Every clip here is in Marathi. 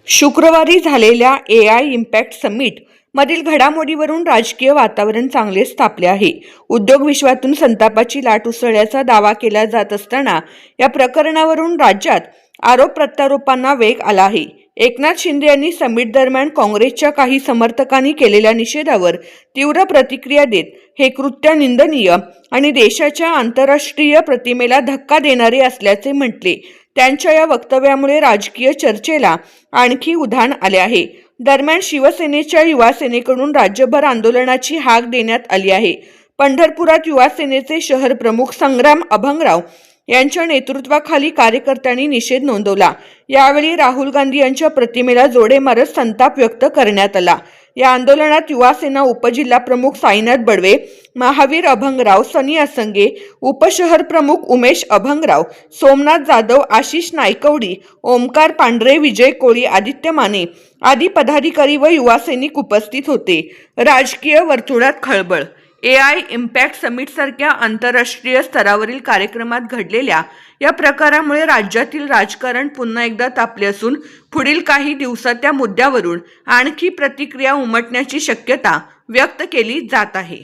शुक्रवारी झालेल्या AI इम्पॅक्ट समिट मधील घडामोडीवरून राजकीय वातावरण चांगलेच तापले आहे. उद्योग विश्वातून संतापाची लाट उसळल्याचा दावा केला जात असताना या प्रकरणावरून राज्यात आरोप प्रत्यारोपांना वेग आला आहे. एकनाथ शिंदे यांनी समिट दरम्यान काँग्रेसच्या काही समर्थकांनी केलेल्या निषेधावर तीव्र प्रतिक्रिया देत हे कृत्य निंदनीय आणि देशाच्या आंतरराष्ट्रीय प्रतिमेला धक्का देणारे असल्याचे म्हटले. त्यांच्या या वक्तव्यामुळे राजकीय चर्चेला आणखी उधाण आले आहे. दरम्यान शिवसेनेच्या युवा सेनेकडून राज्यभर आंदोलनाची हाक देण्यात आली आहे. पंढरपुरात युवा सेनेचे शहर प्रमुख संग्राम अभंगराव यांच्या नेतृत्वाखाली कार्यकर्त्यांनी निषेध नोंदवला. यावेळी राहुल गांधी यांच्या प्रतिमेला जोडे मारत संताप व्यक्त करण्यात आला. या आंदोलनात युवा सेना उपजिल्हा प्रमुख साईनाथ बडवे, महावीर अभंगराव, सनी असंगे, उपशहर प्रमुख उमेश अभंगराव, सोमनाथ जाधव, आशिष नायकवडी, ओमकार पांढरे, विजय कोळी, आदित्य माने आदी पदाधिकारी व युवा सैनिक उपस्थित होते. राजकीय वर्तुळात खळबळ. AI इम्पॅक्ट समिट सारख्या आंतरराष्ट्रीय स्तरावरील कार्यक्रमात घडलेल्या या प्रकारामुळे राज्यातील राजकारण पुन्हा एकदा तापले असून पुढील काही दिवसात त्या मुद्द्यावरून आणखी प्रतिक्रिया उमटण्याची शक्यता व्यक्त केली जात आहे.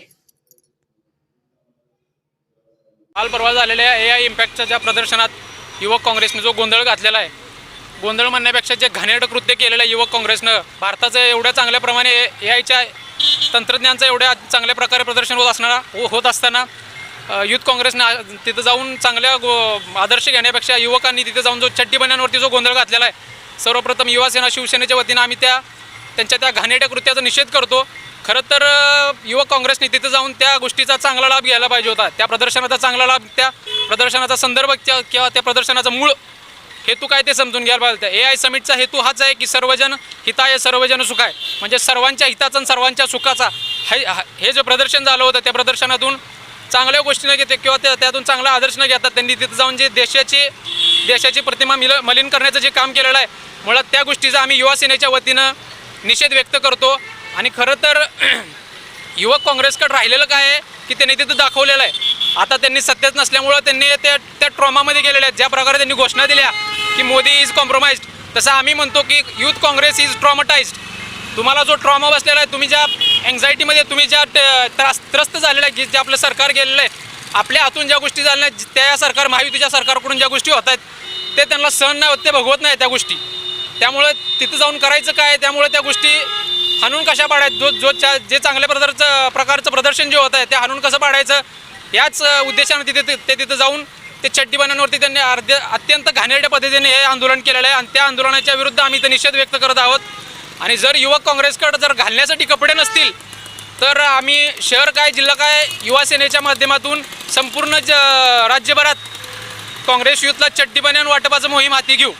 काल परवा झालेल्या AI इम्पॅक्टच्या ज्या प्रदर्शनात युवक काँग्रेसने जो गोंधळ घातलेला आहे, गोंधळ म्हणण्यापेक्षा जे घाणेरडं कृत्य केलेलं आहे युवक काँग्रेसनं, भारताचं एवढ्या चांगल्या प्रमाणे AIच्या तंत्रज्ञानाचं एवढ्या चांगल्या प्रकारे प्रदर्शन होत असताना युथ काँग्रेसने तिथं जाऊन चांगल्या आदर्श घेण्यापेक्षा युवकांनी तिथे जाऊन जो चड्डी बन्यांवरती जो गोंधळ घातलेला आहे, सर्वप्रथम युवा सेना शिवसेनेच्या वतीनं आम्ही त्यांच्या त्या घाणेरड्या कृत्याचा निषेध करतो. खरं तर युवक काँग्रेसने तिथे जाऊन त्या गोष्टीचा चांगला लाभ घ्यायला पाहिजे होता. त्या प्रदर्शनाचा चांगला लाभ, त्या प्रदर्शनाचा संदर्भ किंवा त्या प्रदर्शनाचा मूळ हेतू काय ते समजून घ्यायला पाहिजे. AI समिटचा हेतू हाच आहे की सर्वजन हिताय सर्वजन सुखाय, म्हणजे सर्वांच्या हिताचा आणि सर्वांच्या सुखाचा हे जे प्रदर्शन झालं होतं, त्या प्रदर्शनातून चांगल्या गोष्टी न घेते किंवा त्यातून चांगला आदर्श न घेतात त्यांनी तिथे जाऊन जे देशाची प्रतिमा मलिन करण्याचं जे काम केलेलं आहे, मुळात त्या गोष्टीचा आम्ही युवा सेनेच्या वतीनं निषेध व्यक्त करतो. आणि खरं तर युवक काँग्रेसकडे राहिलेलं काय आहे की त्यांनी तिथं दाखवलेलं आहे. आता त्यांनी सत्तेत नसल्यामुळं त्यांनी त्या ट्रॉमामध्ये गेलेल्या आहेत. ज्या प्रकारे त्यांनी घोषणा दिल्या की मोदी इज कॉम्प्रोमाइज्ड, तसं आम्ही म्हणतो की युथ काँग्रेस इज ट्रॉमटाइज्ड. तुम्हाला जो ट्रॉमा बसलेला आहे, तुम्ही ज्या एन्झायटीमध्ये तुम्ही ज्या त्रस्त झालेला आहे, जे आपलं सरकार गेलेलं आहे, आपल्या हातून ज्या गोष्टी झाल्या आहेत, त्या सरकार महायुतीच्या सरकारकडून ज्या गोष्टी होत आहेत ते त्यांना सहन नाही होत, ते भोगवत नाही त्या गोष्टी. त्यामुळे तिथं जाऊन करायचं काय, त्यामुळे त्या गोष्टी हाणून कशा पाडायचं, जे चांगल्या प्रकारचं प्रदर्शन जे होत आहे ते हाणून कसं पाडायचं, याच उद्देशाने तिथं जाऊन ते चड्डी बन्यांवरती त्यांनी अत्यंत घाणेरड्या पद्धतीने हे आंदोलन केलेलं आहे. आणि त्या आंदोलनाच्या विरुद्ध आम्ही इथं निषेध व्यक्त करत आहोत. आणि जर युवक काँग्रेसकडे जर घालण्यासाठी कपडे नसतील तर आम्ही शहर काय जिल्हा काय युवा सेनेच्या माध्यमातून संपूर्ण राज्यभरात काँग्रेस युथला चड्डी बन्यान वाटपाचं मोहीम हाती घेऊ.